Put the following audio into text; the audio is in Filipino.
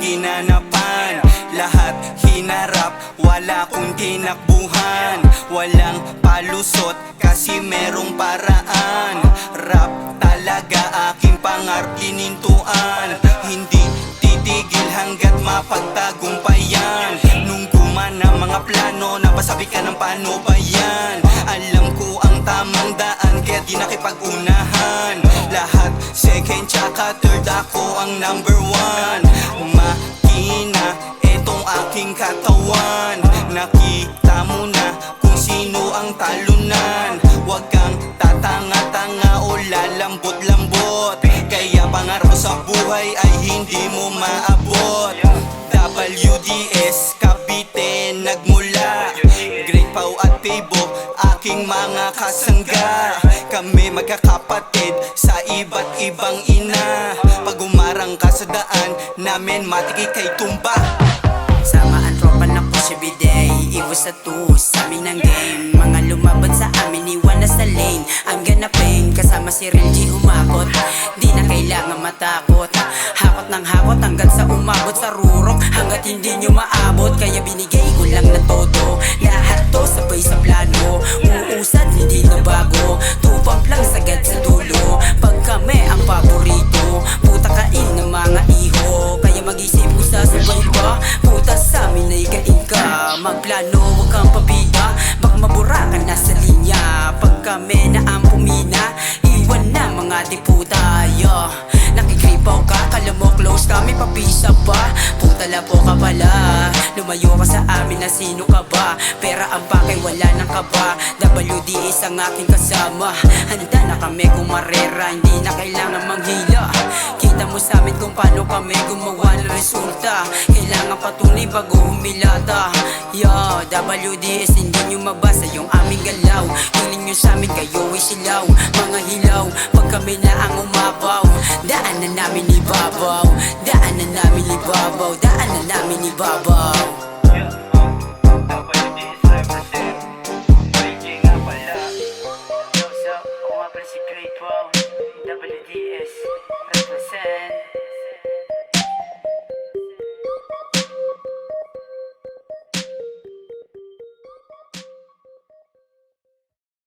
ginanapan. Lahat hinarap, wala kong tinakbuhan. Walang palusot kasi merong paraan. Rap talaga aking pangarap ginintuan. Hindi titigil hanggat mapagtagumpayan. Nung gumana mga plano, napasabi ka ng paano ba yan? Alam ko ang tamang daan kaya di nakipag-unahan. Lahat second tsaka third, ako ang number one. Makina, etong aking katawan. Nakita mo na kung sino ang talunan. Huwag kang tatanga-tanga o lalambot-lambot. Kaya pangarap ko sa buhay ay hindi mo maabot. WDS, Cavite, nagmula. Great Pau at Tebo, aking mga kasangga. Kami magkakapatid sa iba't ibang ina. Pag umarang ka sa daan namin, matiki kay tumba. Sama ang tropa na po siya biday. Iwas sa tus, amin ng game. Mga lumaban sa amin, iwan na sa lane. Ang ganapin, kasama si Real G humakot. Di na kailangan matakot. Hakot ng hakot hanggang sa umabot sa rurok. Hanggat hindi nyo maabot, kaya binigay ko lang na todo. Lahat to sabay sa plano. Uusad, hindi na bago. Tupap lang sagad sa dulo. Pag kami ang paborito, puta kain ng mga iho. Kaya mag-isip ko sa sabay pa. Puta sa amin ay kain ka. Magplano, huwag kang pabida. Baka mabura ka na sa linya. Pag kami na ang pumina, iwan na mga diputa. Nakikripaw ka, kala mo close kami, papisa pa. Puta labo ka pala. Lumayo ka sa amin na sino ka ba? Pera ang pakay, wala nang kaba. WDS ang aking kasama. Handa na kami kung marera, hindi na kailangan manghila. Kita mo sa amin kung paano kami gumawa ng resulta. Kailangan patunay bago humilata. WDS, hindi nyo mabasa yung aming galaw. Hiling nyo sa amin, kayo ay silaw. Mga hilaw, pag kami na ang umapaw. Daanan namin ibabaw. Daanan namin ibabaw. Daanan namin ibabaw. WDS represent. Breaking nga pala. Yo, so, ako nga pala si Great Wow. WDS represent.